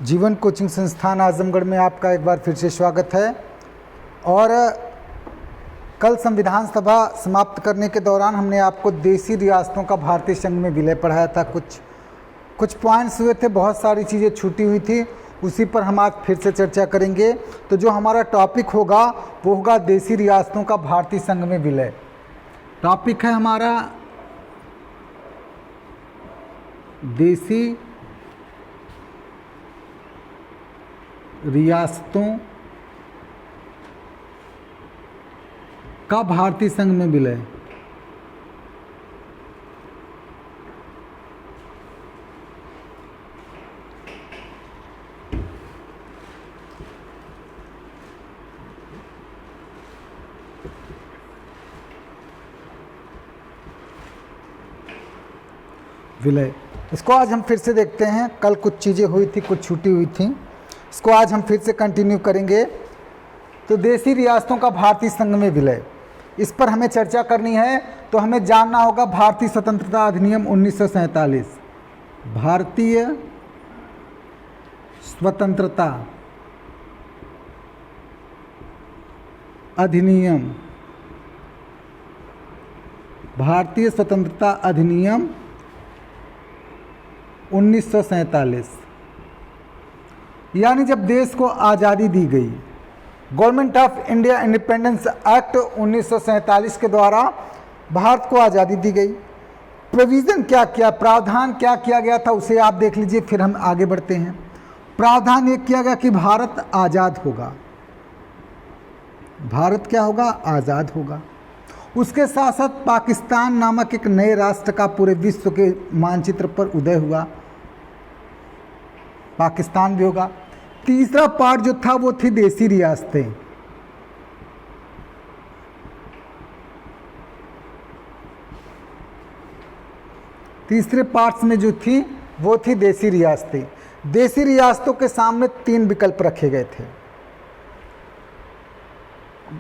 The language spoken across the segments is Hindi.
जीवन कोचिंग संस्थान आजमगढ़ में आपका एक बार फिर से स्वागत है। और कल संविधान सभा समाप्त करने के दौरान हमने आपको देसी रियासतों का भारतीय संघ में विलय पढ़ाया था। कुछ पॉइंट्स हुए थे, बहुत सारी चीज़ें छूटी हुई थी, उसी पर हम आज फिर से चर्चा करेंगे। तो जो हमारा टॉपिक होगा वो होगा देसी रियासतों का भारतीय संघ में विलय। टॉपिक है हमारा देसी रियासतों का भारतीय संघ में विलय। विलय, इसको आज हम फिर से देखते हैं। कल कुछ चीज़ें हुई थी, कुछ छूटी हुई थी, इसको आज हम फिर से कंटिन्यू करेंगे। तो देसी रियासतों का भारतीय संघ में विलय, इस पर हमें चर्चा करनी है। तो हमें जानना होगा भारतीय स्वतंत्रता अधिनियम 1947। भारतीय स्वतंत्रता अधिनियम, भारतीय स्वतंत्रता अधिनियम 1947, यानी जब देश को आज़ादी दी गई। Government of India independence act 1947 के द्वारा भारत को आज़ादी दी गई। प्रोविज़न क्या किया, प्रावधान क्या किया गया था, उसे आप देख लीजिए, फिर हम आगे बढ़ते हैं। प्रावधान ये किया गया कि भारत आज़ाद होगा। भारत क्या होगा? आज़ाद होगा। उसके साथ साथ पाकिस्तान नामक एक नए राष्ट्र का पूरे विश्व के मानचित्र पर उदय हुआ। पाकिस्तान भी होगा। तीसरा पार्ट जो था वो थी देसी रियासतें। तीसरे पार्ट्स में जो थी वो थी देसी रियासतें। देसी रियासतों के सामने तीन विकल्प रखे गए थे।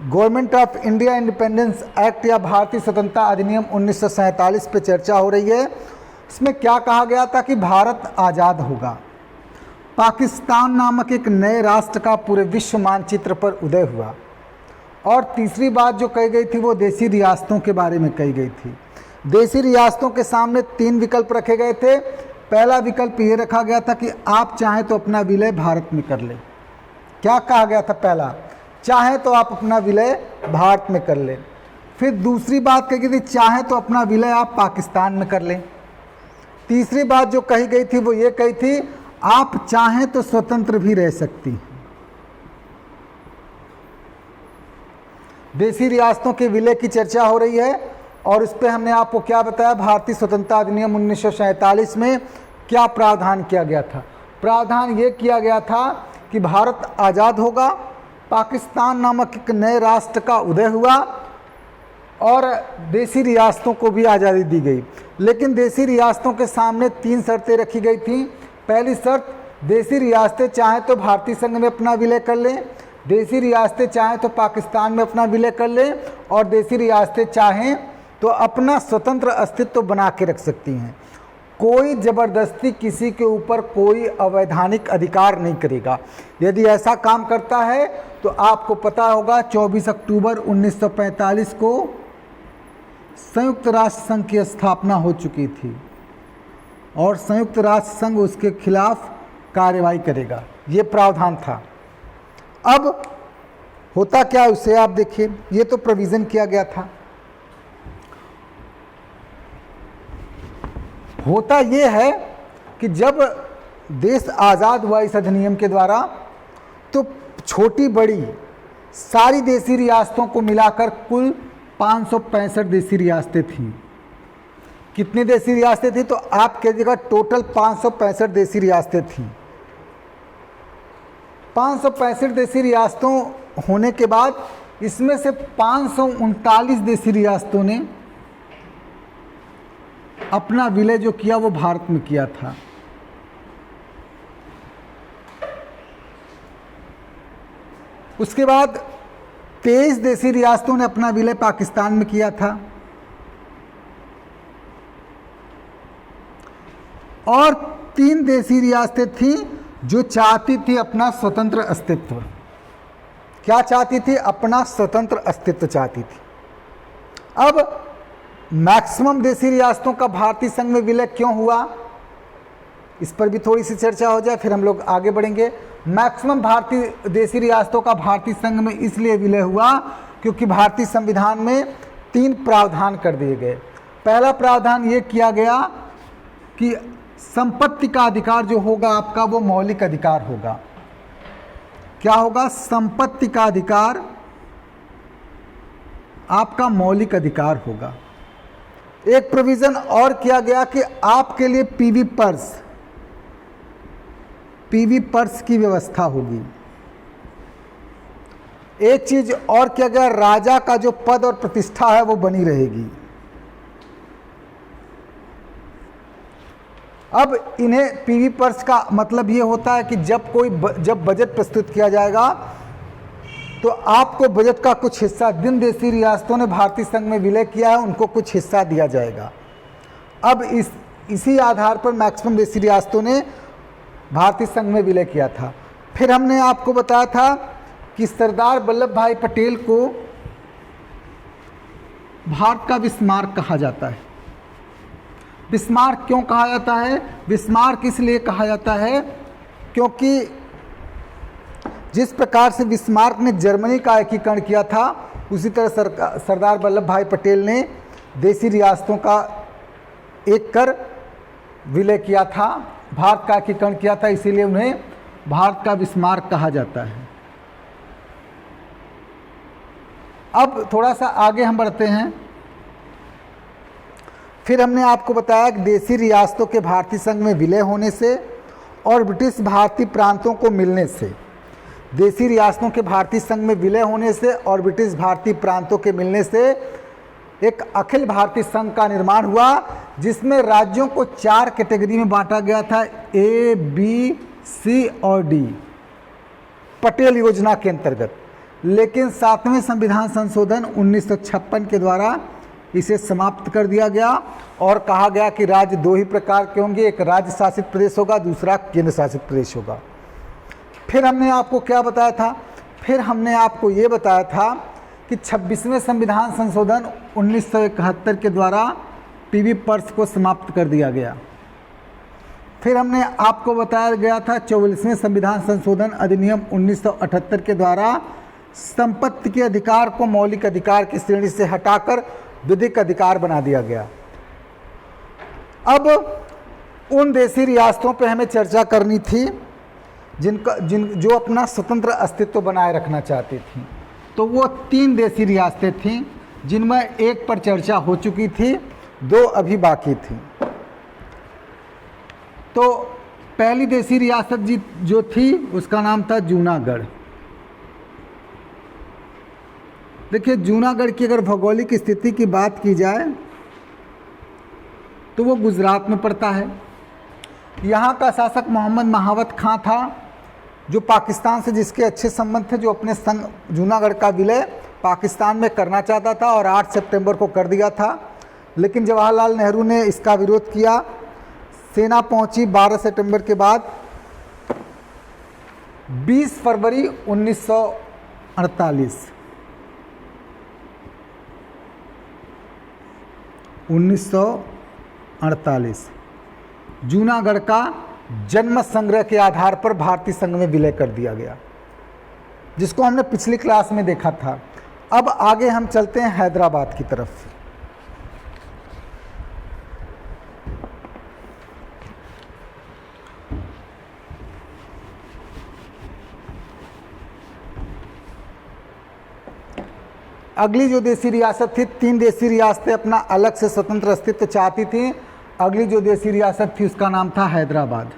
Government of India independence act या भारतीय स्वतंत्रता अधिनियम 1947 पे चर्चा हो रही है। इसमें क्या कहा गया था कि भारत आज़ाद होगा। पाकिस्तान नामक एक नए राष्ट्र का पूरे विश्व मानचित्र पर उदय हुआ। और तीसरी बात जो कही गई थी वो देसी रियासतों के बारे में कही गई थी। देसी रियासतों के सामने तीन विकल्प रखे गए थे। पहला विकल्प ये रखा गया था कि आप चाहें तो अपना विलय भारत में कर लें। क्या कहा गया था? पहला, चाहे तो आप अपना विलय भारत में कर लें। फिर दूसरी बात कही गई थी, चाहे तो अपना विलय आप पाकिस्तान में कर लें। तीसरी बात जो कही गई थी वो ये कही थी, आप चाहें तो स्वतंत्र भी रह सकती हैं। देसी रियासतों के विलय की चर्चा हो रही है और इस पे हमने आपको क्या बताया, भारतीय स्वतंत्रता अधिनियम 1947 में क्या प्रावधान किया गया था। प्रावधान ये किया गया था कि भारत आज़ाद होगा, पाकिस्तान नामक एक नए राष्ट्र का उदय हुआ और देसी रियासतों को भी आज़ादी दी गई। लेकिन देसी रियासतों के सामने तीन शर्तें रखी गई थीं। पहली शर्त, देसी रियासतें चाहें तो भारतीय संघ में अपना विलय कर लें, देसी रियासतें चाहें तो पाकिस्तान में अपना विलय कर लें, और देसी रियासतें चाहें तो अपना स्वतंत्र अस्तित्व बना के रख सकती हैं। कोई ज़बरदस्ती किसी के ऊपर कोई अवैधानिक अधिकार नहीं करेगा। यदि ऐसा काम करता है तो आपको पता होगा 24 अक्टूबर 1945 को संयुक्त राष्ट्र संघ की स्थापना हो चुकी थी और संयुक्त राष्ट्र संघ उसके खिलाफ कार्रवाई करेगा। ये प्रावधान था। अब होता क्या है उसे आप देखिए। ये तो प्रोविज़न किया गया था। होता ये है कि जब देश आज़ाद हुआ इस अधिनियम के द्वारा, तो छोटी बड़ी सारी देसी रियासतों को मिलाकर कुल 565 देसी रियासतें थीं। कितनी देसी रियासतें थीं? तो आप कहिएगा टोटल 565 देसी रियासतें थीं। 565 देसी रियासतों होने के बाद इसमें से 539 देसी रियासतों ने अपना विलय जो किया वो भारत में किया था। उसके बाद 23 देसी रियासतों ने अपना विलय पाकिस्तान में किया था। और 3 देसी रियासतें थीं जो चाहती थी अपना स्वतंत्र अस्तित्व। क्या चाहती थी? अपना स्वतंत्र अस्तित्व चाहती थी। अब मैक्सिमम देशी रियासतों का भारतीय संघ में विलय क्यों हुआ, इस पर भी थोड़ी सी चर्चा हो जाए, फिर हम लोग आगे बढ़ेंगे। मैक्सिमम भारतीय देशी रियासतों का भारतीय संघ में इसलिए विलय हुआ क्योंकि भारतीय संविधान में 3 प्रावधान कर दिए गए। पहला प्रावधान ये किया गया कि संपत्ति का अधिकार जो होगा आपका वो मौलिक अधिकार होगा। क्या होगा? संपत्ति का अधिकार आपका मौलिक अधिकार होगा। एक प्रोविजन और किया गया कि आपके लिए पीवी पर्स की व्यवस्था होगी। एक चीज और किया गया, राजा का जो पद और प्रतिष्ठा है वो बनी रहेगी। अब इन्हें पीवी पर्स का मतलब ये होता है कि जब बजट प्रस्तुत किया जाएगा तो आपको बजट का कुछ हिस्सा, जिन देशी रियासतों ने भारतीय संघ में विलय किया है उनको कुछ हिस्सा दिया जाएगा। अब इसी आधार पर मैक्सिमम देशी रियासतों ने भारतीय संघ में विलय किया था। फिर हमने आपको बताया था कि सरदार वल्लभ भाई पटेल को भारत का बिस्मार्क कहा जाता है। बिस्मार्क क्यों कहा जाता है? बिस्मार्क इसलिए कहा जाता है क्योंकि जिस प्रकार से बिस्मार्क ने जर्मनी का एकीकरण किया था, उसी तरह सरदार वल्लभ भाई पटेल ने देशी रियासतों का एक कर विलय किया था, भारत का एकीकरण किया था, इसीलिए उन्हें भारत का बिस्मार्क कहा जाता है। अब थोड़ा सा आगे हम बढ़ते हैं। फिर हमने आपको बताया कि देशी रियासतों के भारतीय संघ में विलय होने से और ब्रिटिश भारतीय प्रांतों को मिलने से, देशी रियासतों के भारतीय संघ में विलय होने से और ब्रिटिश भारतीय प्रांतों के मिलने से एक अखिल भारतीय संघ का निर्माण हुआ, जिसमें राज्यों को 4 कैटेगरी में बांटा गया था, A, B, C और D, पटेल योजना के अंतर्गत। लेकिन 7वें संविधान संशोधन 1956 के द्वारा इसे समाप्त कर दिया गया और कहा गया कि राज्य 2 ही प्रकार के होंगे, एक राज्य शासित प्रदेश होगा, दूसरा केंद्र शासित प्रदेश होगा। फिर हमने आपको क्या बताया था? फिर हमने आपको ये बताया था कि 26वें संविधान संशोधन 1971 के द्वारा पीवी पर्स को समाप्त कर दिया गया। फिर हमने आपको बताया गया था 44वें संविधान संशोधन अधिनियम 1978 के द्वारा संपत्ति के अधिकार को मौलिक अधिकार की श्रेणी से हटाकर विधिक अधिकार बना दिया गया। अब उन देशी रियासतों पर हमें चर्चा करनी थी जो अपना स्वतंत्र अस्तित्व बनाए रखना चाहती थी। तो वो 3 देशी रियासतें थीं, जिनमें एक पर चर्चा हो चुकी थी, 2 अभी बाकी थी। तो पहली देशी रियासत जो थी उसका नाम था जूनागढ़। देखिए, जूनागढ़ की अगर भौगोलिक स्थिति की बात की जाए तो वो गुजरात में पड़ता है। यहाँ का शासक मोहम्मद महावत खां था, जो पाकिस्तान से जिसके अच्छे संबंध थे, जो अपने संग जूनागढ़ का विलय पाकिस्तान में करना चाहता था और 8 सितंबर को कर दिया था। लेकिन जवाहरलाल नेहरू ने इसका विरोध किया। सेना पहुंची 12 सितंबर के बाद। 20 फरवरी 1948 जूनागढ़ का जन्म संग्रह के आधार पर भारतीय संघ में विलय कर दिया गया, जिसको हमने पिछली क्लास में देखा था। अब आगे हम चलते हैं हैदराबाद की तरफ। अगली जो देशी रियासत थी, 3 देशी रियासतें अपना अलग से स्वतंत्र अस्तित्व चाहती थी। अगली जो देशी रियासत थी उसका नाम था हैदराबाद।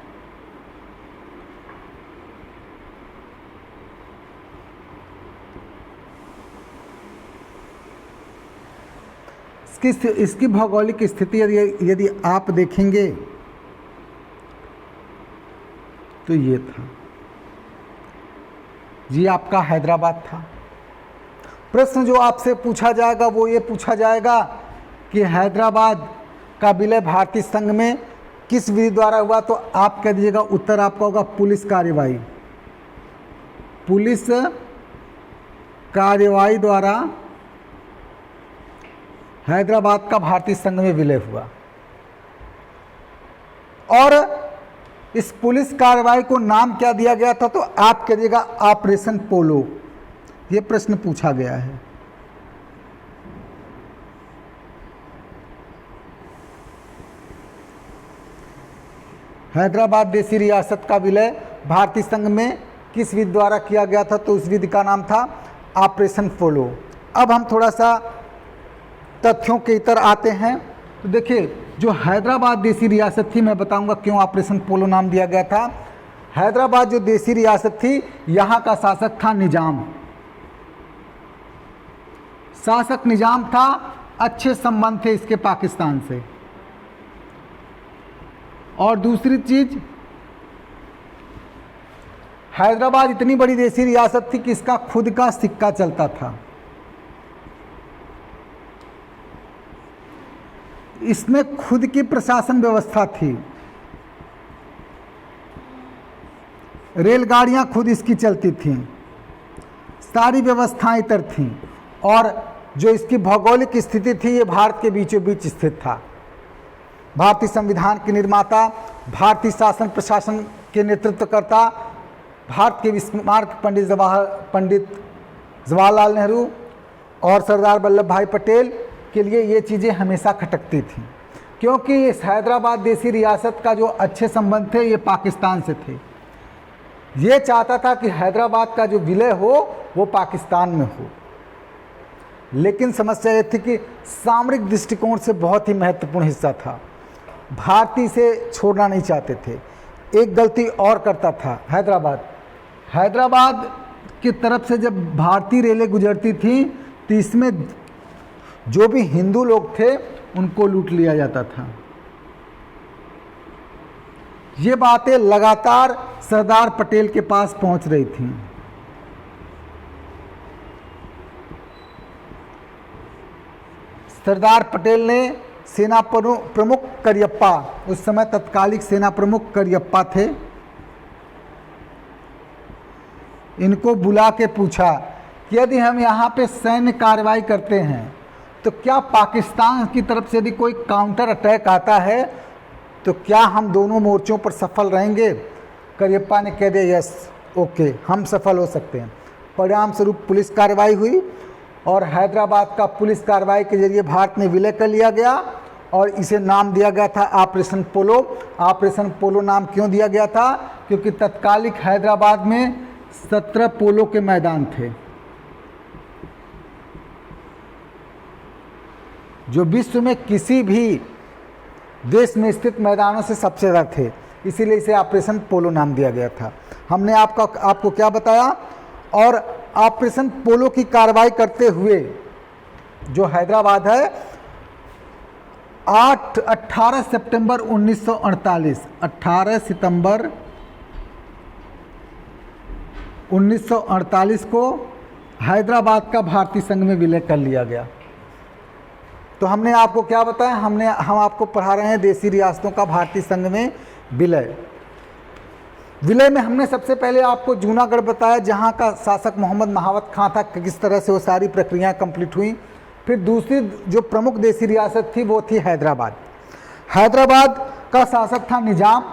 इसकी भौगोलिक स्थिति यदि आप देखेंगे तो ये था जी, आपका हैदराबाद था। प्रश्न जो आपसे पूछा जाएगा वो ये पूछा जाएगा कि हैदराबाद का विलय भारतीय संघ में किस विधि द्वारा हुआ, तो आप कह दीजिएगा उत्तर आपका होगा पुलिस कार्यवाही। पुलिस कार्यवाही द्वारा हैदराबाद का भारतीय संघ में विलय हुआ। और इस पुलिस कार्रवाई को नाम क्या दिया गया था, तो आप कह दीजिएगा ऑपरेशन पोलो। ये प्रश्न पूछा गया है। हैदराबाद देसी रियासत का विलय भारतीय संघ में किस विधि द्वारा किया गया था, तो उस विधि का नाम था ऑपरेशन पोलो। अब हम थोड़ा सा तथ्यों के इतर आते हैं। तो देखिए, जो हैदराबाद देसी रियासत थी, मैं बताऊंगा क्यों ऑपरेशन पोलो नाम दिया गया था। हैदराबाद जो देसी रियासत थी, यहाँ का शासक था निजाम। शासक निजाम था, अच्छे संबंध थे इसके पाकिस्तान से। और दूसरी चीज, हैदराबाद इतनी बड़ी देसी रियासत थी कि इसका खुद का सिक्का चलता था। इसमें खुद की प्रशासन व्यवस्था थी। रेलगाड़ियां खुद इसकी चलती थीं, सारी व्यवस्थाएं इतर थीं। और जो इसकी भौगोलिक स्थिति थी, ये भारत के बीचों बीच स्थित था। भारतीय संविधान के निर्माता, भारतीय शासन प्रशासन के नेतृत्वकर्ता, भारत के स्मारक पंडित जवाहरलाल नेहरू और सरदार वल्लभ भाई पटेल के लिए ये चीज़ें हमेशा खटकती थीं, क्योंकि इस हैदराबाद देसी रियासत का जो अच्छे संबंध थे ये पाकिस्तान से थे। ये चाहता था कि हैदराबाद का जो विलय हो वो पाकिस्तान में हो, लेकिन समस्या ये थी कि सामरिक दृष्टिकोण से बहुत ही महत्वपूर्ण हिस्सा था। भारतीय से छोड़ना नहीं चाहते थे। एक गलती और करता था हैदराबाद की तरफ से जब भारतीय रेलें गुजरती थी, तो इसमें जो भी हिंदू लोग थे उनको लूट लिया जाता था। ये बातें लगातार सरदार पटेल के पास पहुंच रही थीं। सरदार पटेल ने सेना प्रमुख करियप्पा, उस समय तत्कालिक सेना प्रमुख करियप्पा थे, इनको बुला के पूछा कि यदि हम यहाँ पे सैन्य कार्रवाई करते हैं तो क्या पाकिस्तान की तरफ से यदि कोई काउंटर अटैक आता है तो क्या हम दोनों मोर्चों पर सफल रहेंगे। करियप्पा ने कह दिया यस, ओके, हम सफल हो सकते हैं। परिणाम स्वरूप पुलिस कार्रवाई हुई और हैदराबाद का पुलिस कार्रवाई के जरिए भारत में विलय कर लिया गया और इसे नाम दिया गया था ऑपरेशन पोलो। ऑपरेशन पोलो नाम क्यों दिया गया था, क्योंकि तत्कालिक हैदराबाद में 17 पोलो के मैदान थे, जो विश्व में किसी भी देश में स्थित मैदानों से सबसे ज़्यादा थे, इसीलिए इसे ऑपरेशन पोलो नाम दिया गया था। हमने आपको क्या बताया। और ऑपरेशन पोलो की कार्रवाई करते हुए जो हैदराबाद है 18 सितंबर 1948, 18 सितंबर 1948 को हैदराबाद का भारतीय संघ में विलय कर लिया गया। तो हमने आपको क्या बताया, हम आपको पढ़ा रहे हैं देसी रियासतों का भारतीय संघ में विलय। विलय में हमने सबसे पहले आपको जूनागढ़ बताया, जहां का शासक मोहम्मद महावत खां था, किस तरह से वो सारी प्रक्रियाएं कंप्लीट हुई। फिर दूसरी जो प्रमुख देसी रियासत थी वो थी हैदराबाद। हैदराबाद का शासक था निजाम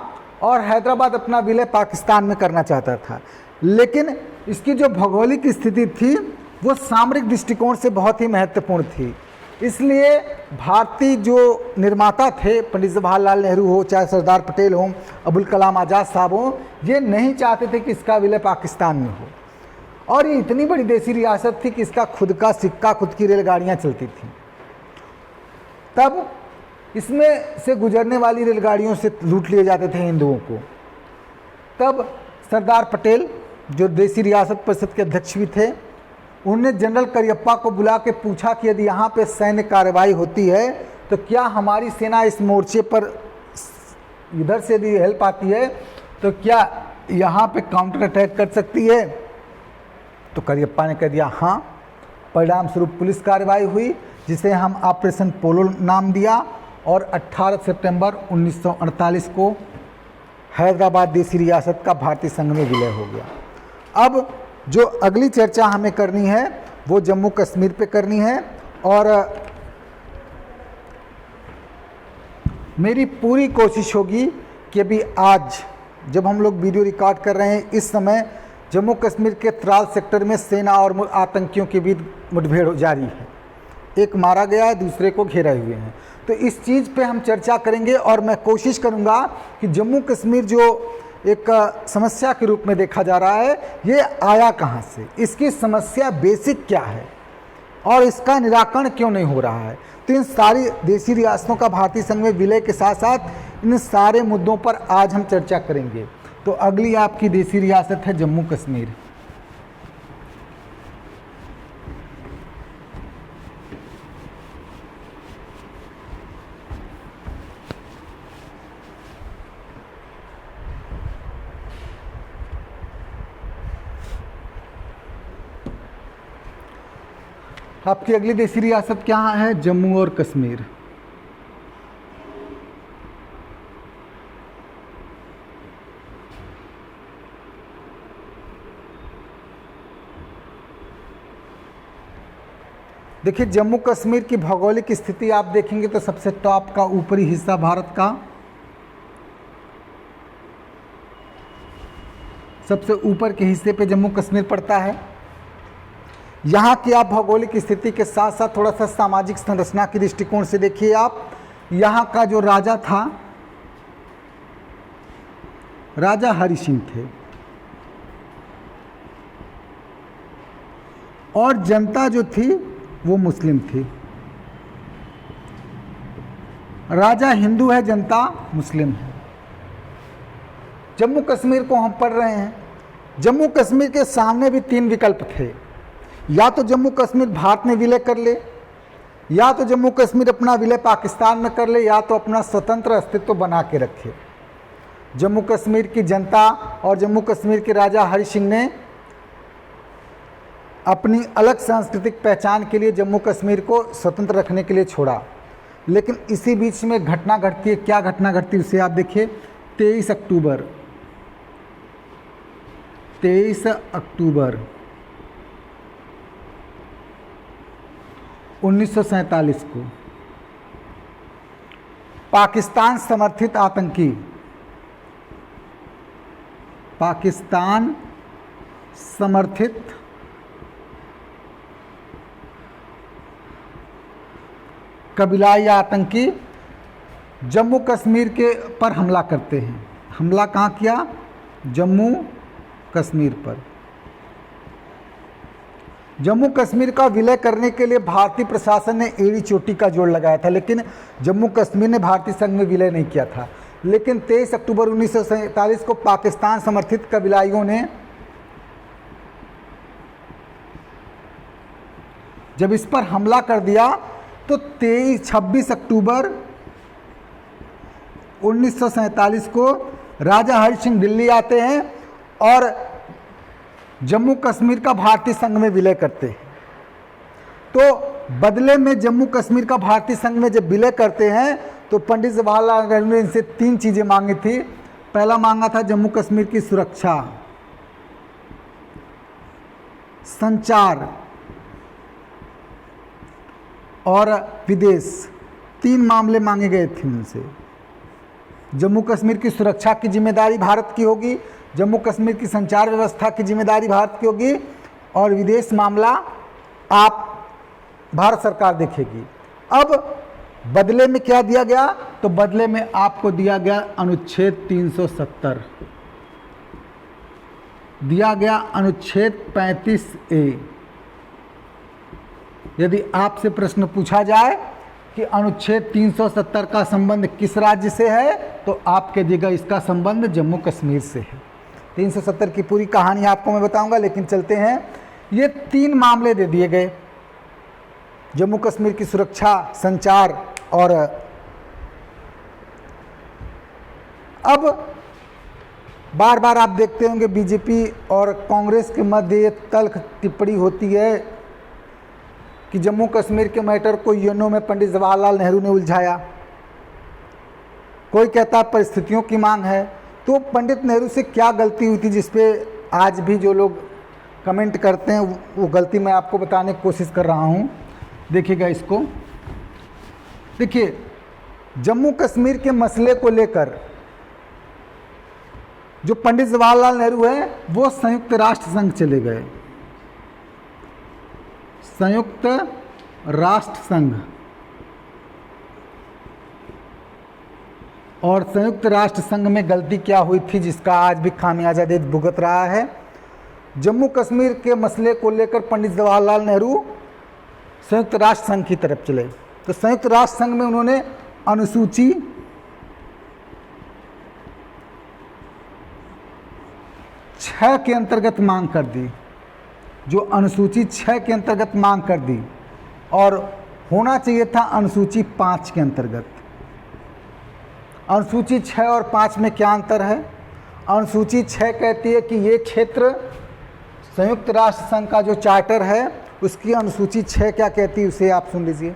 और हैदराबाद अपना विलय पाकिस्तान में करना चाहता था, लेकिन इसकी जो भौगोलिक स्थिति थी वो सामरिक दृष्टिकोण से बहुत ही महत्वपूर्ण थी। इसलिए भारतीय जो निर्माता थे, पंडित जवाहरलाल नेहरू हो, चाहे सरदार पटेल हो, अबुल कलाम आज़ाद साहब हो, ये नहीं चाहते थे कि इसका विलय पाकिस्तान में हो। और ये इतनी बड़ी देसी रियासत थी कि इसका खुद का सिक्का, खुद की रेलगाड़ियाँ चलती थीं। तब इसमें से गुजरने वाली रेलगाड़ियों से लूट लिए जाते थे हिंदुओं को। तब सरदार पटेल जो देसी रियासत परिषद के अध्यक्ष भी थे, उन्होंने जनरल करियप्पा को बुला के पूछा कि यदि यहाँ पे सैन्य कार्रवाई होती है तो क्या हमारी सेना इस मोर्चे पर इधर से यदि हेल्प आती है तो क्या यहाँ पे काउंटर अटैक कर सकती है। तो करियप्पा ने कह दिया हाँ। परिणाम स्वरूप पुलिस कार्रवाई हुई, जिसे हम ऑपरेशन पोलो नाम दिया और 18 सितंबर 1948 को हैदराबाद देसी रियासत का भारतीय संघ में विलय हो गया। अब जो अगली चर्चा हमें करनी है वो जम्मू कश्मीर पे करनी है, और मेरी पूरी कोशिश होगी कि अभी आज जब हम लोग वीडियो रिकॉर्ड कर रहे हैं इस समय जम्मू कश्मीर के त्राल सेक्टर में सेना और आतंकियों के बीच मुठभेड़ जारी है। एक मारा गया है, दूसरे को घेरे हुए हैं। तो इस चीज़ पे हम चर्चा करेंगे और मैं कोशिश करूंगा कि जम्मू कश्मीर जो एक समस्या के रूप में देखा जा रहा है, ये आया कहाँ से, इसकी समस्या बेसिक क्या है और इसका निराकरण क्यों नहीं हो रहा है। तो इन सारी देशी रियासतों का भारतीय संघ में विलय के साथ साथ इन सारे मुद्दों पर आज हम चर्चा करेंगे। तो अगली आपकी देशी रियासत है जम्मू कश्मीर। आपकी अगली देशी रियासत क्या है? जम्मू और कश्मीर। देखिए, जम्मू कश्मीर की भौगोलिक स्थिति आप देखेंगे तो सबसे टॉप का ऊपरी हिस्सा भारत का, सबसे ऊपर के हिस्से पे जम्मू कश्मीर पड़ता है। यहाँ की आप भौगोलिक स्थिति के साथ साथ थोड़ा सा सामाजिक संरचना के दृष्टिकोण से देखिए आप, यहाँ का जो राजा था, राजा हरि सिंह थे, और जनता जो थी वो मुस्लिम थी। राजा हिंदू है, जनता मुस्लिम है। जम्मू कश्मीर को हम पढ़ रहे हैं, जम्मू कश्मीर के सामने भी 3 विकल्प थे। या तो जम्मू कश्मीर भारत में विलय कर ले, या तो जम्मू कश्मीर अपना विलय पाकिस्तान में कर ले, या तो अपना स्वतंत्र अस्तित्व बना के रखे। जम्मू कश्मीर की जनता और जम्मू कश्मीर के राजा हरि सिंह ने अपनी अलग सांस्कृतिक पहचान के लिए जम्मू कश्मीर को स्वतंत्र रखने के लिए छोड़ा। लेकिन इसी बीच में घटना घटती है। क्या घटना घटती है उसे आप देखिए। 23 अक्टूबर 1947 को पाकिस्तान समर्थित आतंकी, पाकिस्तान समर्थित कबीलाई आतंकी जम्मू कश्मीर के पर हमला करते हैं। हमला कहाँ किया? जम्मू कश्मीर पर। जम्मू कश्मीर का विलय करने के लिए भारतीय प्रशासन ने एड़ी चोटी का जोड़ लगाया था, लेकिन जम्मू कश्मीर ने भारतीय संघ में विलय नहीं किया था। लेकिन 23 अक्टूबर 1947 को पाकिस्तान समर्थित कबीलाइयों ने जब इस पर हमला कर दिया तो 26 अक्टूबर 1947 को राजा हरि सिंह दिल्ली आते हैं और जम्मू कश्मीर का भारतीय संघ में विलय करते हैं। तो बदले में जम्मू कश्मीर का भारतीय संघ में जब विलय करते हैं तो पंडित जवाहरलाल नेहरू ने इनसे 3 चीज़ें मांगी थी। पहला मांगा था जम्मू कश्मीर की सुरक्षा, संचार और विदेश। 3 मामले मांगे गए थे उनसे। जम्मू कश्मीर की सुरक्षा की जिम्मेदारी भारत की होगी, जम्मू कश्मीर की संचार व्यवस्था की जिम्मेदारी भारत की होगी, और विदेश मामला आप भारत सरकार देखेगी। अब बदले में क्या दिया गया? तो बदले में आपको दिया गया अनुच्छेद 370, दिया गया अनुच्छेद 35A। यदि आपसे प्रश्न पूछा जाए कि अनुच्छेद 370 का संबंध किस राज्य से है, तो आप कहिएगा इसका संबंध जम्मू कश्मीर से है। 370 की पूरी कहानी आपको मैं बताऊंगा, लेकिन चलते हैं। ये 3 मामले दे दिए गए, जम्मू कश्मीर की सुरक्षा, संचार और अब बार बार आप देखते होंगे बीजेपी और कांग्रेस के मध्य ये तल्ख टिप्पणी होती है कि जम्मू कश्मीर के मैटर को यूएनओ में पंडित जवाहरलाल नेहरू ने उलझाया। कोई कहता है परिस्थितियों की मांग है। तो पंडित नेहरू से क्या गलती हुई थी जिस पे आज भी जो लोग कमेंट करते हैं वो गलती मैं आपको बताने की कोशिश कर रहा हूँ। देखिएगा इसको, देखिए जम्मू कश्मीर के मसले को लेकर जो पंडित जवाहरलाल नेहरू है वो संयुक्त राष्ट्र संघ चले गए। संयुक्त राष्ट्र संघ, और संयुक्त राष्ट्र संघ में गलती क्या हुई थी जिसका आज भी खामियाजा देश भुगत रहा है। जम्मू कश्मीर के मसले को लेकर पंडित जवाहरलाल नेहरू संयुक्त राष्ट्र संघ की तरफ चले। तो संयुक्त राष्ट्र संघ में उन्होंने अनुसूची 6 के अंतर्गत मांग कर दी, जो अनुसूची 6 के अंतर्गत मांग कर दी, और होना चाहिए था अनुसूची 5 के अंतर्गत। अनुसूची 6 और 5 में क्या अंतर है? अनुसूची 6 कहती है कि ये क्षेत्र, संयुक्त राष्ट्र संघ का जो चार्टर है उसकी अनुसूची 6 क्या कहती है, उसे आप सुन लीजिए।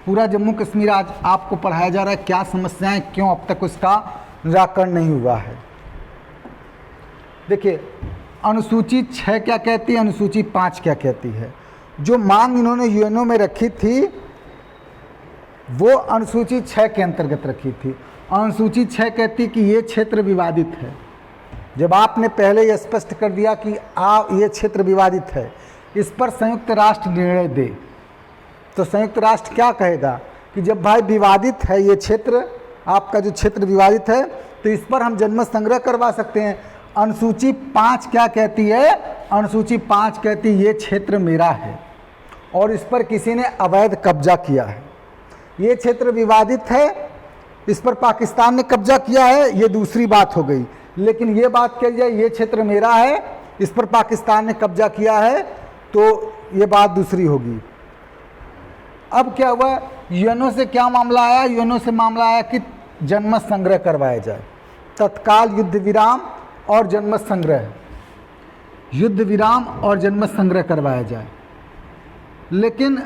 पूरा जम्मू कश्मीर आज आपको पढ़ाया जा रहा है, क्या समस्याएं, क्यों अब तक उसका निराकरण नहीं हुआ है। देखिए अनुसूची 6 क्या कहती है, अनुसूची 5 क्या कहती है। जो मांग इन्होंने यूएनओ में रखी थी वो अनुसूची 6 के अंतर्गत रखी थी। अनुसूची 6 कहती कि ये क्षेत्र विवादित है। जब आपने पहले ये स्पष्ट कर दिया कि ये क्षेत्र विवादित है, इस पर संयुक्त राष्ट्र निर्णय दे, तो संयुक्त राष्ट्र क्या कहेगा कि जब भाई विवादित है ये क्षेत्र, आपका जो क्षेत्र विवादित है, तो इस पर हम जनमत संग्रह करवा सकते हैं। अनुसूची 5 क्या कहती है? अनुसूची 5 कहती है ये क्षेत्र मेरा है और इस पर किसी ने अवैध कब्जा किया है। ये क्षेत्र विवादित है, इस पर पाकिस्तान ने कब्जा किया है, ये दूसरी बात हो गई। लेकिन ये बात कह जाए ये क्षेत्र मेरा है, इस पर पाकिस्तान ने कब्जा किया है, तो ये बात दूसरी होगी। अब क्या हुआ, यूएनओ से क्या मामला आया? यूएनओ से मामला आया कि जनमत संग्रह करवाया जाए, तत्काल युद्ध विराम और जनमत संग्रह, युद्ध विराम और जनमत संग्रह करवाया जाए। लेकिन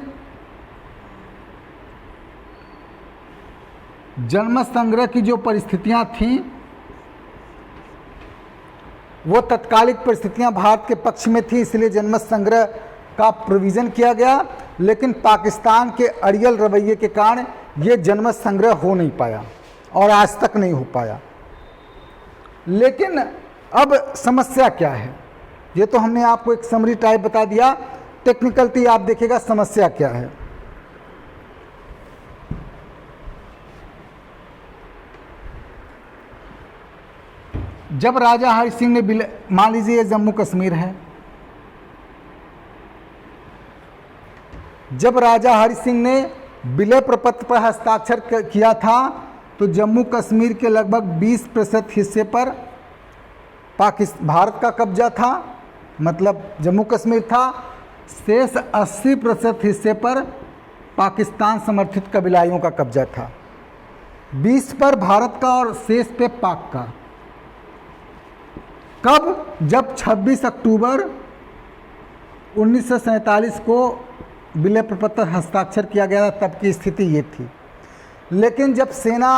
जनमत संग्रह की जो परिस्थितियां थीं वो तत्कालिक परिस्थितियां भारत के पक्ष में थी, इसलिए जनमत संग्रह का प्रोविज़न किया गया। लेकिन पाकिस्तान के अड़ियल रवैये के कारण ये जनमत संग्रह हो नहीं पाया और आज तक नहीं हो पाया। लेकिन अब समस्या क्या है, ये तो हमने आपको एक समरी टाइप बता दिया, टेक्निकलिटी आप देखिएगा समस्या क्या है। जब राजा हरि सिंह ने, मान लीजिए ये जम्मू कश्मीर है, जब राजा हरि सिंह ने विलय प्रपत्र पर हस्ताक्षर किया था तो जम्मू कश्मीर के लगभग 20% हिस्से पर भारत का कब्जा था, मतलब जम्मू कश्मीर था। शेष 80% हिस्से पर पाकिस्तान समर्थित कबीलाइयों का कब्जा था। 20 पर भारत का और शेष पे पाक का। कब? जब 26 अक्टूबर 1947 को विलय प्रपत्र हस्ताक्षर किया गया था, तब की स्थिति ये थी। लेकिन जब सेना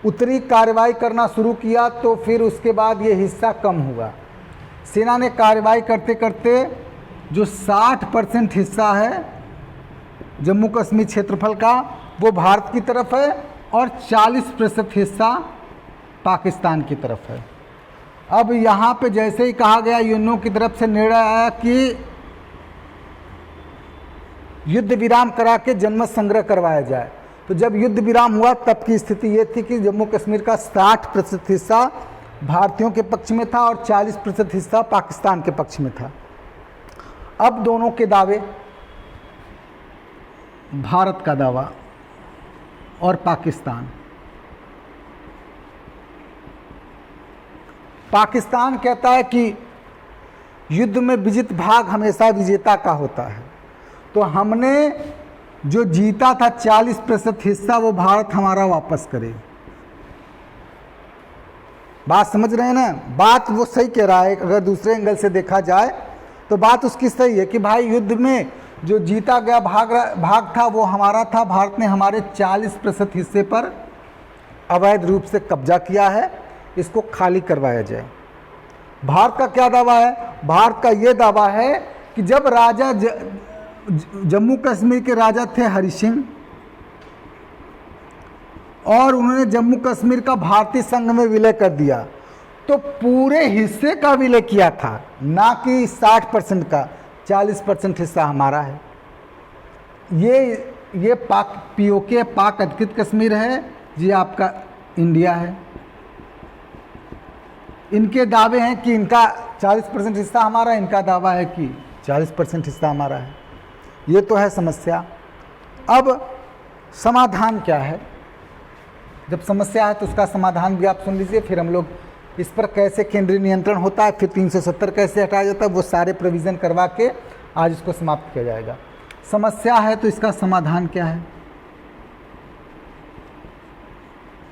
उत्तरी कार्रवाई करना शुरू किया तो फिर उसके बाद ये हिस्सा कम हुआ। सेना ने कार्रवाई करते करते जो 60% हिस्सा है जम्मू कश्मीर क्षेत्रफल का वो भारत की तरफ है और 40% हिस्सा पाकिस्तान की तरफ है। अब यहाँ पे जैसे ही कहा गया, यूएनओ की तरफ से निर्णय आया कि युद्ध विराम करा के जनमत संग्रह करवाया जाए, तो जब युद्ध विराम हुआ तब की स्थिति ये थी कि जम्मू कश्मीर का 60% हिस्सा भारतीयों के पक्ष में था और 40% हिस्सा पाकिस्तान के पक्ष में था। अब दोनों के दावे, भारत का दावा और पाकिस्तान कहता है कि युद्ध में विजित भाग हमेशा विजेता का होता है, तो हमने जो जीता था 40% हिस्सा वो भारत हमारा वापस करे। बात समझ रहे हैं ना? बात वो सही कह रहा है। अगर दूसरे एंगल से देखा जाए तो बात उसकी सही है कि भाई युद्ध में जो जीता गया भाग था वो हमारा था। भारत ने हमारे 40% हिस्से पर अवैध रूप से कब्जा किया है, इसको खाली करवाया जाए। भारत का क्या दावा है? भारत का ये दावा है कि जब राजा जम्मू कश्मीर के राजा थे हरि सिंह, और उन्होंने जम्मू कश्मीर का भारतीय संघ में विलय कर दिया, तो पूरे हिस्से का विलय किया था, ना कि 60% का। 40% हिस्सा हमारा है। ये पीओके पाक अधिकृत कश्मीर है, ये आपका इंडिया है। इनके दावे हैं कि इनका 40% हिस्सा हमारा है, इनका दावा है कि 40% हिस्सा हमारा है। ये तो है समस्या। अब समाधान क्या है? जब समस्या है तो उसका समाधान भी आप सुन लीजिए, फिर हम लोग इस पर कैसे केंद्रीय नियंत्रण होता है, फिर 370 कैसे हटाया जाता है, वो सारे प्रोविज़न करवा के आज इसको समाप्त किया जाएगा। समस्या है तो इसका समाधान क्या है?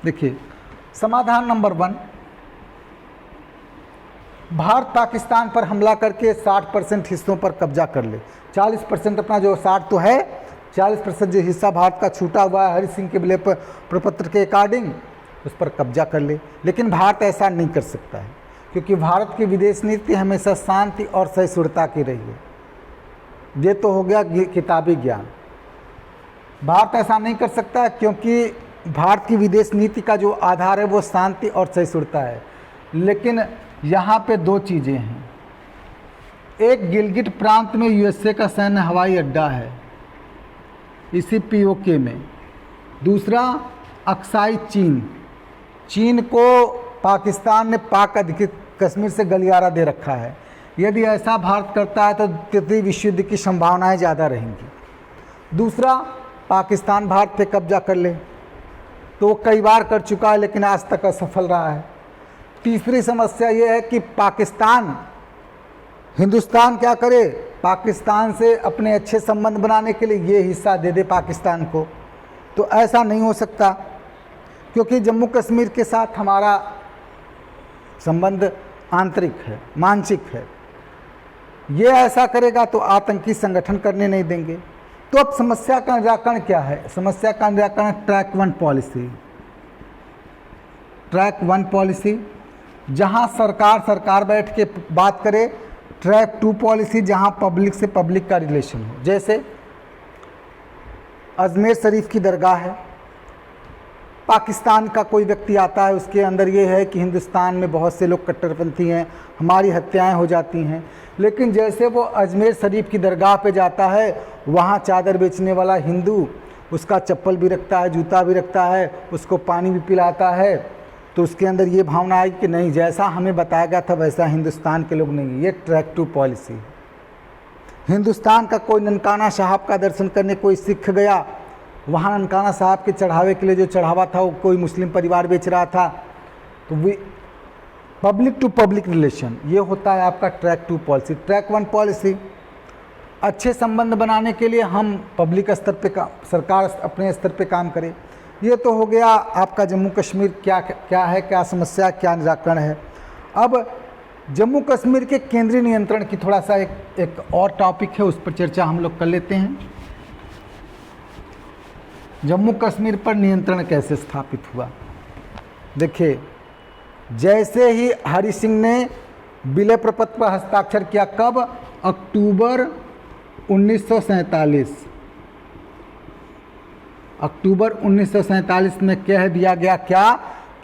देखिए, समाधान नंबर 1, भारत पाकिस्तान पर हमला करके 60% हिस्सों पर कब्जा कर ले। 40% अपना जो 60 तो है, 40% जो हिस्सा भारत का छूटा हुआ है हरि सिंह के विलय प्रपत्र के अकॉर्डिंग, उस पर कब्जा कर ले। लेकिन भारत ऐसा नहीं कर सकता है, क्योंकि भारत की विदेश नीति हमेशा शांति और सहिष्णुता की रही है। ये तो हो गया किताबी ज्ञान। भारत ऐसा नहीं कर सकता क्योंकि भारत की विदेश नीति का जो आधार है वो शांति और सहिष्णुता है। लेकिन यहाँ पे 2 चीज़ें हैं। एक, गिलगिट प्रांत में यूएसए का सैन्य हवाई अड्डा है इसी पीओके में। दूसरा, अक्साई चीन को पाकिस्तान ने पाक अधिकृत कश्मीर से गलियारा दे रखा है। यदि ऐसा भारत करता है तो तृतीय विश्व युद्ध की संभावनाएं ज़्यादा रहेंगी। दूसरा, पाकिस्तान भारत पे कब्जा कर ले, तो वो कई बार कर चुका है लेकिन आज तक असफल रहा है। तीसरी समस्या ये है कि हिंदुस्तान क्या करे? पाकिस्तान से अपने अच्छे संबंध बनाने के लिए ये हिस्सा दे दे पाकिस्तान को। तो ऐसा नहीं हो सकता, क्योंकि जम्मू कश्मीर के साथ हमारा संबंध आंतरिक है, मानसिक है। ये ऐसा करेगा तो आतंकी संगठन करने नहीं देंगे। तो अब समस्या का निराकरण क्या है? समस्या का निराकरण ट्रैक 1 पॉलिसी। ट्रैक 1 पॉलिसी, जहां सरकार बैठ के बात करे। ट्रैक 2 पॉलिसी, जहां पब्लिक से पब्लिक का रिलेशन हो। जैसे अजमेर शरीफ की दरगाह है, पाकिस्तान का कोई व्यक्ति आता है, उसके अंदर ये है कि हिंदुस्तान में बहुत से लोग कट्टरपंथी हैं, हमारी हत्याएं हो जाती हैं। लेकिन जैसे वो अजमेर शरीफ की दरगाह पे जाता है, वहाँ चादर बेचने वाला हिंदू उसका चप्पल भी रखता है, जूता भी रखता है, उसको पानी भी पिलाता है, तो उसके अंदर ये भावना आई कि नहीं, जैसा हमें बताया गया था वैसा हिंदुस्तान के लोग नहीं। ये ट्रैक 2 पॉलिसी है। हिंदुस्तान का कोई ननकाना साहब का दर्शन करने कोई सिख गया, वहाँ ननकाना साहब के चढ़ावे के लिए जो चढ़ावा था वो कोई मुस्लिम परिवार बेच रहा था, तो वे पब्लिक टू पब्लिक रिलेशन, ये होता है आपका ट्रैक 2 पॉलिसी। ट्रैक 1 पॉलिसी, अच्छे संबंध बनाने के लिए हम पब्लिक स्तर पे सरकार अपने स्तर पे काम करे। ये तो हो गया आपका जम्मू कश्मीर क्या है, क्या समस्या, क्या निराकरण है। अब जम्मू कश्मीर के केंद्रीय नियंत्रण की थोड़ा सा एक और टॉपिक है, उस पर चर्चा हम लोग कर लेते हैं। जम्मू कश्मीर पर नियंत्रण कैसे स्थापित हुआ? देखिए, जैसे ही हरि सिंह ने विलय प्रपत्र पर हस्ताक्षर किया, कब? अक्टूबर 1947। अक्टूबर 1947 में कह दिया गया क्या?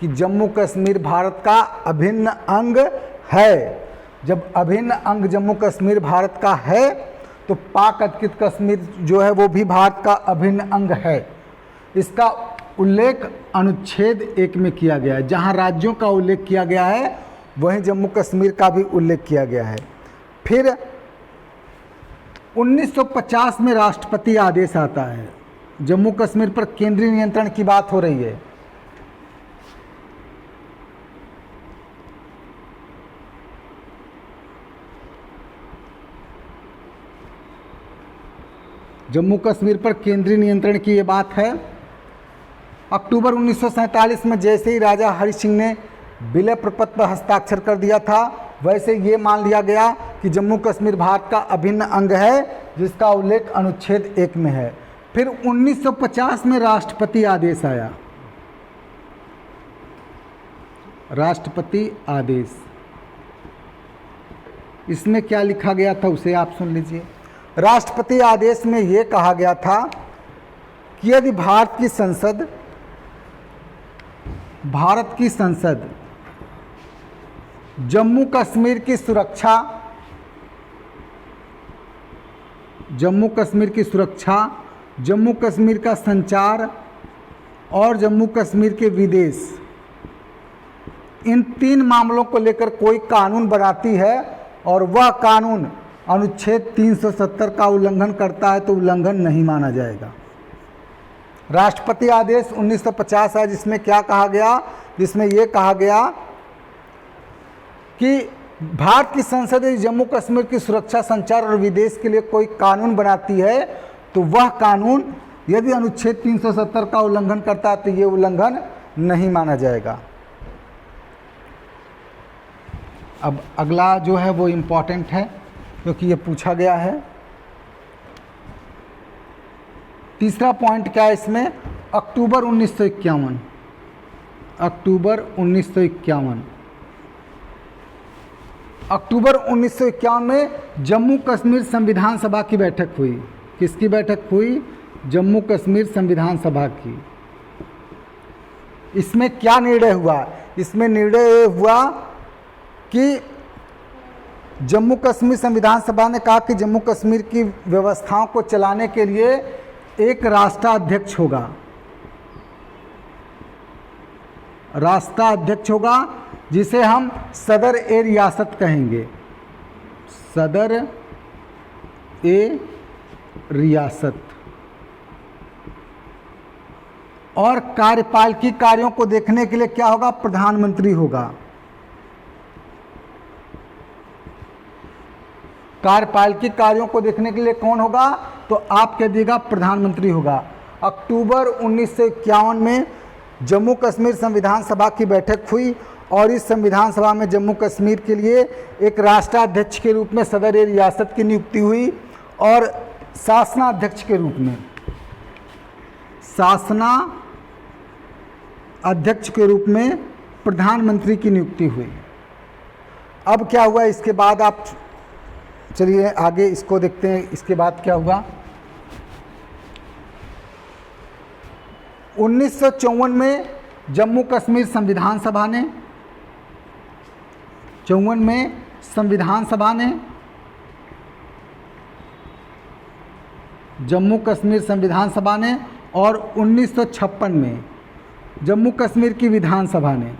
कि जम्मू कश्मीर भारत का अभिन्न अंग है। जब अभिन्न अंग जम्मू कश्मीर भारत का है तो पाक अधिकृत कश्मीर जो है वो भी भारत का अभिन्न अंग है। इसका उल्लेख अनुच्छेद 1 में किया गया है। जहां राज्यों का उल्लेख किया गया है वहीं जम्मू कश्मीर का भी उल्लेख किया गया है। फिर 1950 में राष्ट्रपति आदेश आता है। जम्मू कश्मीर पर केंद्रीय नियंत्रण की बात हो रही है। जम्मू कश्मीर पर केंद्रीय नियंत्रण की ये बात है। अक्टूबर 1947 में जैसे ही राजा हरि सिंह ने विलय प्रपत्र पर हस्ताक्षर कर दिया था, वैसे ये मान लिया गया कि जम्मू कश्मीर भारत का अभिन्न अंग है, जिसका उल्लेख अनुच्छेद 1 में है। फिर 1950 में राष्ट्रपति आदेश आया। राष्ट्रपति आदेश, इसमें क्या लिखा गया था उसे आप सुन लीजिए। राष्ट्रपति आदेश में यह कहा गया था कि यदि भारत की संसद जम्मू कश्मीर की सुरक्षा, जम्मू कश्मीर का संचार और जम्मू कश्मीर के विदेश, इन 3 मामलों को लेकर कोई कानून बनाती है और वह कानून अनुच्छेद 370 का उल्लंघन करता है तो उल्लंघन नहीं माना जाएगा। राष्ट्रपति आदेश 1950 है, जिसमें क्या कहा गया, जिसमें यह कहा गया कि भारत की संसद यदि जम्मू कश्मीर की सुरक्षा, संचार और विदेश के लिए कोई कानून बनाती है तो वह कानून यदि अनुच्छेद 370 का उल्लंघन करता है तो ये उल्लंघन नहीं माना जाएगा। अब अगला जो है वो इम्पॉर्टेंट है क्योंकि ये पूछा गया है। तीसरा पॉइंट क्या है इसमें, अक्टूबर 1951। अक्टूबर 1951 में जम्मू कश्मीर संविधान सभा की बैठक हुई। किसकी बैठक हुई? जम्मू कश्मीर संविधान सभा की। इसमें क्या निर्णय हुआ? इसमें निर्णय हुआ कि जम्मू कश्मीर संविधान सभा ने कहा कि जम्मू कश्मीर की व्यवस्थाओं को चलाने के लिए एक राष्ट्राध्यक्ष होगा। राष्ट्राध्यक्ष होगा जिसे हम सदर ए रियासत कहेंगे। सदर ए रियासत। और कार्यपालिकी कार्यों को देखने के लिए क्या होगा? प्रधानमंत्री होगा। कार्यपालिकी कार्यों को देखने के लिए कौन होगा? तो आप कह दीजिएगा प्रधानमंत्री होगा। अक्टूबर 1951 में जम्मू कश्मीर संविधान सभा की बैठक हुई और इस संविधान सभा में जम्मू कश्मीर के लिए एक राष्ट्राध्यक्ष के रूप में सदर ए रियासत की नियुक्ति हुई और शासनाध्यक्ष के रूप में, शासनाध्यक्ष के रूप में प्रधानमंत्री की नियुक्ति हुई। अब क्या हुआ इसके बाद? आप चलिए आगे इसको देखते हैं। इसके बाद क्या हुआ? 1954 में जम्मू कश्मीर संविधान सभा ने, 54 में संविधान सभा ने जम्मू कश्मीर संविधान सभा ने और 1956 में जम्मू कश्मीर की विधानसभा ने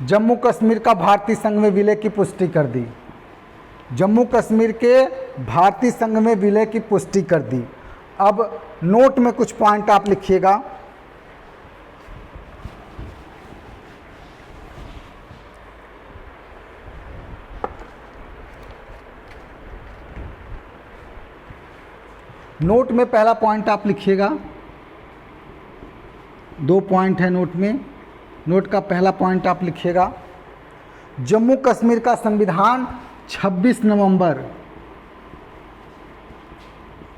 जम्मू कश्मीर का भारतीय संघ में विलय की पुष्टि कर दी। जम्मू कश्मीर के भारतीय संघ में विलय की पुष्टि कर दी। अब नोट में कुछ पॉइंट आप लिखिएगा। नोट में पहला पॉइंट आप लिखिएगा। 2 पॉइंट है नोट में। नोट का पहला पॉइंट आप लिखिएगा, जम्मू कश्मीर का संविधान 26 नवंबर,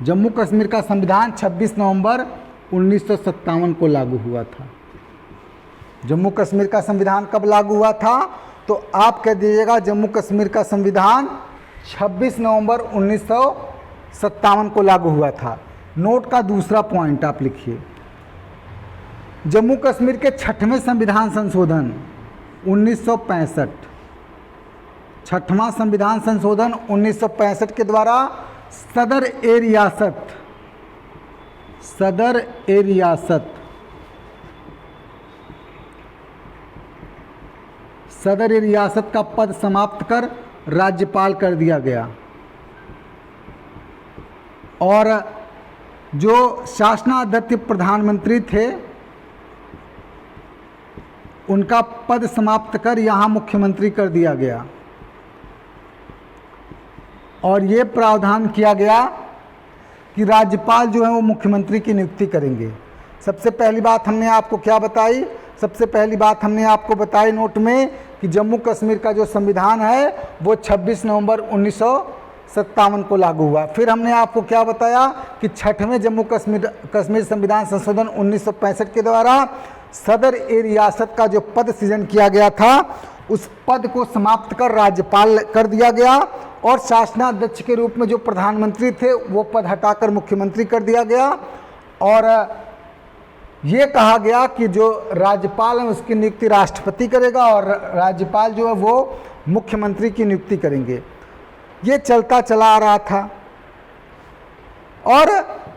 जम्मू कश्मीर का संविधान 26 नवंबर 1957 को लागू हुआ था। जम्मू कश्मीर का संविधान कब लागू हुआ था? तो आप कह दीजिएगा जम्मू कश्मीर का संविधान 26 नवंबर 1957 को लागू हुआ था। नोट का दूसरा पॉइंट आप लिखिए, जम्मू कश्मीर के 6वें संविधान संशोधन 1965, 6वां संविधान संशोधन 1965 के द्वारा सदर ए रियासत, सदर ए रियासत, सदर ए रियासत का पद समाप्त कर राज्यपाल कर दिया गया और जो शासनाध्यक्ष प्रधानमंत्री थे उनका पद समाप्त कर यहाँ मुख्यमंत्री कर दिया गया। और ये प्रावधान किया गया कि राज्यपाल जो है वो मुख्यमंत्री की नियुक्ति करेंगे। सबसे पहली बात हमने आपको क्या बताई? सबसे पहली बात हमने आपको बताई नोट में कि जम्मू कश्मीर का जो संविधान है वो 26 नवंबर 1957 को लागू हुआ। फिर हमने आपको क्या बताया कि 6वें जम्मू कश्मीर संविधान संशोधन 1965 के द्वारा सदर ए रियासत का जो पद सृजन किया गया था उस पद को समाप्त कर राज्यपाल कर दिया गया और शासनाध्यक्ष के रूप में जो प्रधानमंत्री थे वो पद हटाकर मुख्यमंत्री कर दिया गया और ये कहा गया कि जो राज्यपाल है उसकी नियुक्ति राष्ट्रपति करेगा और राज्यपाल जो है वो मुख्यमंत्री की नियुक्ति करेंगे। ये चलता चला आ रहा था। और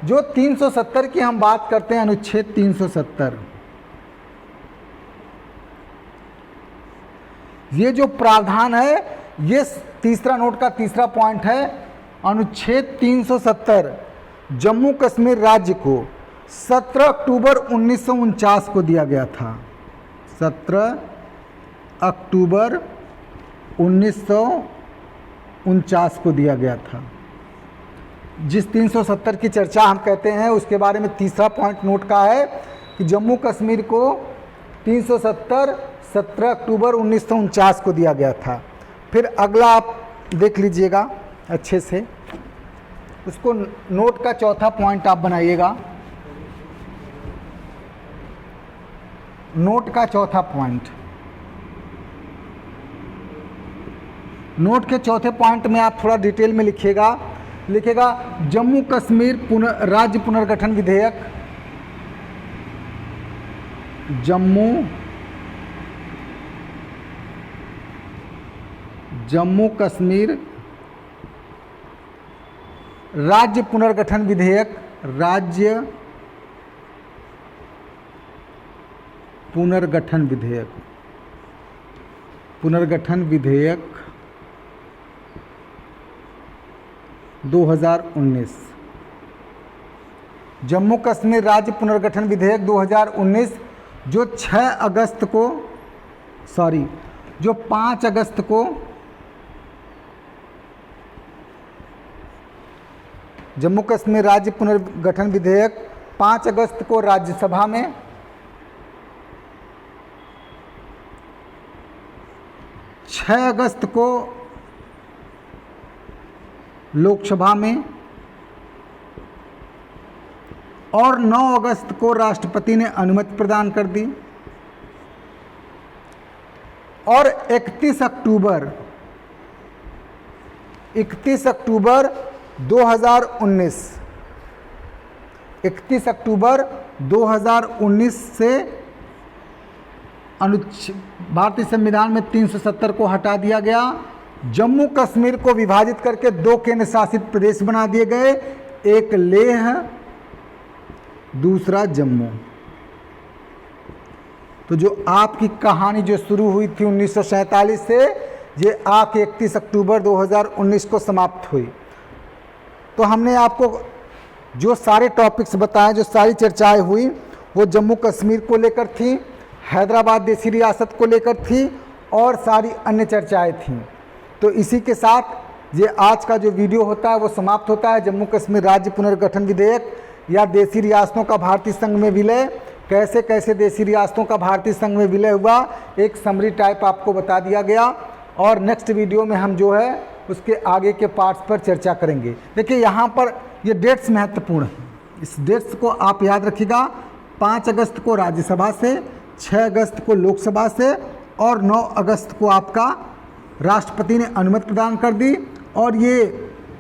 जो 370 की हम बात करते हैं, अनुच्छेद 370, ये जो प्रावधान है ये तीसरा नोट का तीसरा पॉइंट है। अनुच्छेद 370 जम्मू कश्मीर राज्य को 17 अक्टूबर 1949 को दिया गया था। 17 अक्टूबर 1949 को दिया गया था। जिस 370 की चर्चा हम कहते हैं उसके बारे में तीसरा पॉइंट नोट का है कि जम्मू कश्मीर को 370 17 अक्टूबर 1949 को दिया गया था। फिर अगला आप देख लीजिएगा अच्छे से, उसको नोट का चौथा पॉइंट आप बनाइएगा। नोट का चौथा पॉइंट, नोट के चौथे पॉइंट में आप थोड़ा डिटेल में लिखिएगा जम्मू कश्मीर राज्य पुनर्गठन विधेयक, जम्मू कश्मीर राज्य पुनर्गठन विधेयक, राज्य पुनर्गठन विधेयक 2019। जम्मू कश्मीर राज्य पुनर्गठन विधेयक 2019 जो 5 अगस्त को जम्मू कश्मीर राज्य पुनर्गठन विधेयक 5 अगस्त को राज्यसभा में, 6 अगस्त को लोकसभा में और 9 अगस्त को राष्ट्रपति ने अनुमति प्रदान कर दी और 31 अक्टूबर 2019 से भारतीय संविधान में 370 को हटा दिया गया। जम्मू कश्मीर को विभाजित करके 2 केंद्र शासित प्रदेश बना दिए गए, एक लेह दूसरा जम्मू। तो जो आपकी कहानी जो शुरू हुई थी 1947 से, ये आके 31 अक्टूबर 2019 को समाप्त हुई। तो हमने आपको जो सारे टॉपिक्स बताए, जो सारी चर्चाएं हुई, वो जम्मू कश्मीर को लेकर थी, हैदराबाद देसी रियासत को लेकर थी और सारी अन्य चर्चाएं थीं। तो इसी के साथ ये आज का जो वीडियो होता है वो समाप्त होता है। जम्मू कश्मीर राज्य पुनर्गठन विधेयक या देसी रियासतों का भारतीय संघ में विलय, कैसे कैसे देसी रियासतों का भारतीय संघ में विलय हुआ, एक समरी टाइप आपको बता दिया गया। और नेक्स्ट वीडियो में हम जो है उसके आगे के पार्ट्स पर चर्चा करेंगे। देखिए यहाँ पर ये डेट्स महत्वपूर्ण हैं, इस डेट्स को आप याद रखिएगा। 5 अगस्त को राज्यसभा से, 6 अगस्त को लोकसभा से और 9 अगस्त को आपका राष्ट्रपति ने अनुमति प्रदान कर दी। और ये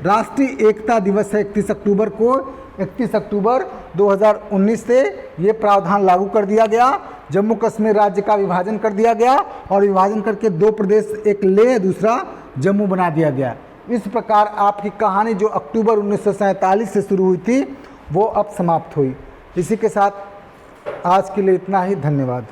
राष्ट्रीय एकता दिवस है 31 अक्टूबर को। 31 अक्टूबर 2019 से ये प्रावधान लागू कर दिया गया। जम्मू कश्मीर राज्य का विभाजन कर दिया गया और विभाजन करके 2 प्रदेश, एक लेह दूसरा जम्मू बना दिया गया। इस प्रकार आपकी कहानी जो अक्टूबर 1947 से शुरू हुई थी वो अब समाप्त हुई। इसी के साथ आज के लिए इतना ही। धन्यवाद।